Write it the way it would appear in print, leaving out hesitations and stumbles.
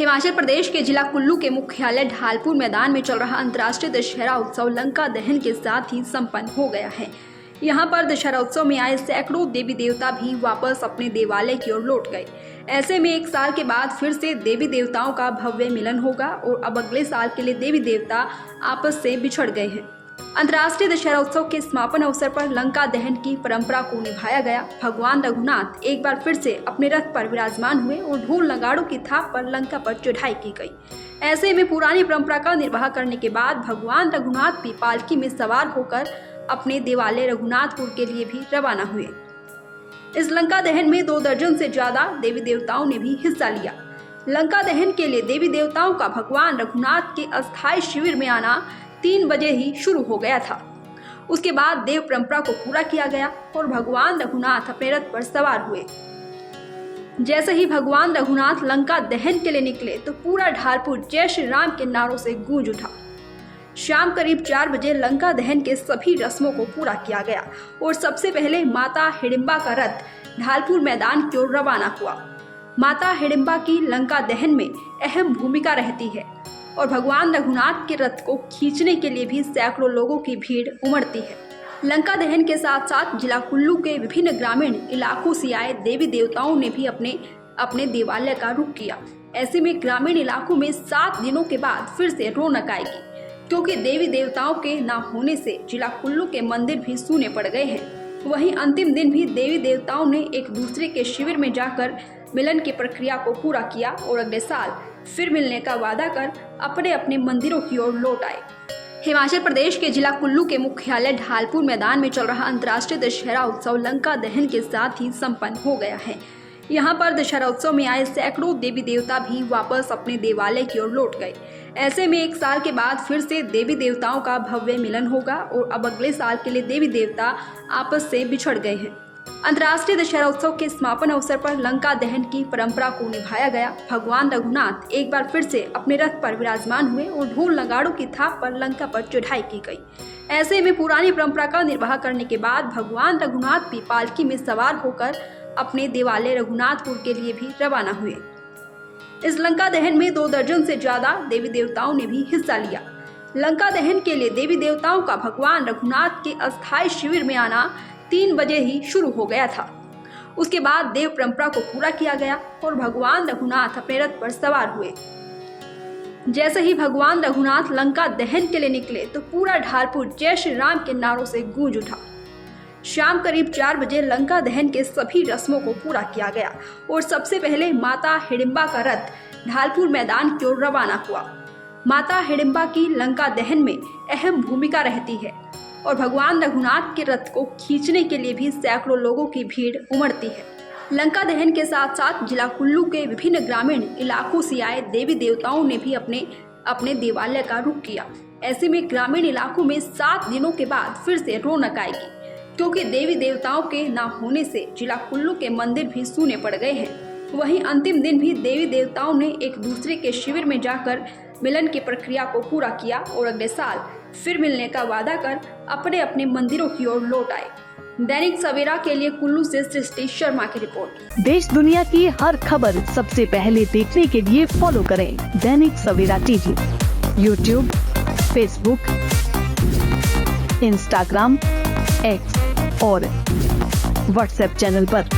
हिमाचल प्रदेश के जिला कुल्लू के मुख्यालय ढालपुर मैदान में चल रहा अंतर्राष्ट्रीय दशहरा उत्सव लंका दहन के साथ ही संपन्न हो गया है। यहाँ पर दशहरा उत्सव में आए सैकड़ों देवी देवता भी वापस अपने देवालय की ओर लौट गए। ऐसे में एक साल के बाद फिर से देवी देवताओं का भव्य मिलन होगा और अब अगले साल के लिए देवी देवता आपस से बिछड़ गए हैं। अंतर्राष्ट्रीय दशहरा उत्सव के समापन अवसर पर लंका दहन की परंपरा को निभाया गया। भगवान रघुनाथ एक बार फिर से अपने रथ पर विराजमान हुए और ढोल नगाड़ों की थाप पर लंका पर चढ़ाई की गई। ऐसे में पुरानी परंपरा का निर्वाह करने के बाद भगवान रघुनाथ भी पालकी में सवार होकर अपने देवालय रघुनाथपुर के लिए भी रवाना हुए। इस लंका दहन में 2 दर्जन से ज्यादा देवी देवताओं ने भी हिस्सा लिया। लंका दहन के लिए देवी देवताओं का भगवान रघुनाथ के अस्थायी शिविर में आना 3 बजे ही शुरू हो गया था। उसके बाद देव परंपरा को पूरा किया गया और भगवान रघुनाथ अपने रथ पर सवार हुए। जैसे ही भगवान रघुनाथ लंका दहन के लिए निकले तो पूरा ढालपुर जय श्री राम के नारों से गूंज उठा। शाम करीब 4 बजे लंका दहन के सभी रस्मों को पूरा किया गया और सबसे पहले माता हिडिंबा का रथ ढालपुर मैदान की ओर रवाना हुआ। माता हिडिंबा की लंका दहन में अहम भूमिका रहती है और भगवान रघुनाथ के रथ को खींचने के लिए भी सैकड़ों लोगों की भीड़ उमड़ती है। लंका दहन के साथ साथ जिला कुल्लू के विभिन्न ग्रामीण इलाकों से आए देवी देवताओं ने भी अपने देवालय का रुख किया। ऐसे में ग्रामीण इलाकों में 7 दिनों के बाद फिर से रौनक आएगी, क्योंकि देवी देवताओं के न होने से जिला कुल्लू के मंदिर भी सूने पड़ गए हैं। वहीं अंतिम दिन भी देवी देवताओं ने एक दूसरे के शिविर में जाकर मिलन की प्रक्रिया को पूरा किया और अगले साल फिर मिलने का वादा कर अपने अपने मंदिरों की ओर लौट आए। हिमाचल प्रदेश के जिला कुल्लू के मुख्यालय ढालपुर मैदान में चल रहा अंतर्राष्ट्रीय दशहरा उत्सव लंका दहन के साथ ही संपन्न हो गया है। यहाँ पर दशहरा उत्सव में आए सैकड़ों देवी देवता भी वापस अपने देवालय की ओर लौट गए। ऐसे में एक साल के बाद फिर से देवी देवताओं का भव्य मिलन होगा और अब अगले साल के लिए देवी देवता आपस से बिछड़ गए हैं। अंतर्राष्ट्रीय दशहरा उत्सव के समापन अवसर पर लंका दहन की परंपरा को निभाया गया। भगवान रघुनाथ एक बार फिर से अपने रथ पर विराजमान हुए और ढोल नगाड़ों की थाप पर लंका पर चढ़ाई की गई। ऐसे में पुरानी परंपरा का निर्वाह करने के बाद भगवान रघुनाथ भी पालकी में सवार होकर अपने देवालय रघुनाथपुर के लिए भी रवाना हुए। इस लंका दहन में 2 दर्जन से ज्यादा देवी देवताओं ने भी हिस्सा लिया। लंका दहन के लिए देवी देवताओं का भगवान रघुनाथ के अस्थायी शिविर में आना 3 बजे ही शुरू हो गया था। उसके बाद देव परंपरा को पूरा किया गया और भगवान रघुनाथ अपने रथ पर सवार हुए। जैसे ही भगवान रघुनाथ लंका दहन के लिए निकले तो पूरा ढालपुर जय श्री राम के नारों से गूंज उठा। शाम करीब 4 बजे लंका दहन के सभी रस्मों को पूरा किया गया और सबसे पहले माता हिडिंबा का रथ ढालपुर मैदान की ओर रवाना हुआ। माता हिडिंबा की लंका दहन में अहम भूमिका रहती है और भगवान रघुनाथ के रथ को खींचने के लिए भी सैकड़ों लोगों की भीड़ उमड़ती है। लंका दहन के साथ साथ जिला कुल्लू के विभिन्न ग्रामीण इलाकों से आए देवी देवताओं ने भी अपने देवालय का रुख किया। ऐसे में ग्रामीण इलाकों में 7 दिनों के बाद फिर से रौनक आएगी, क्योंकि देवी देवताओं के न होने से जिला कुल्लू के मंदिर भी सूने पड़ गए हैं। वहीं अंतिम दिन भी देवी देवताओं ने एक दूसरे के शिविर में जाकर मिलन की प्रक्रिया को पूरा किया और अगले साल फिर मिलने का वादा कर अपने अपने मंदिरों की ओर लौट आए। दैनिक सवेरा के लिए कुल्लू से सृष्टि शर्मा की रिपोर्ट। देश दुनिया की हर खबर सबसे पहले देखने के लिए फॉलो करें Dainik Savera TV, YouTube, Facebook, Instagram, X और व्हाट्सएप चैनल पर।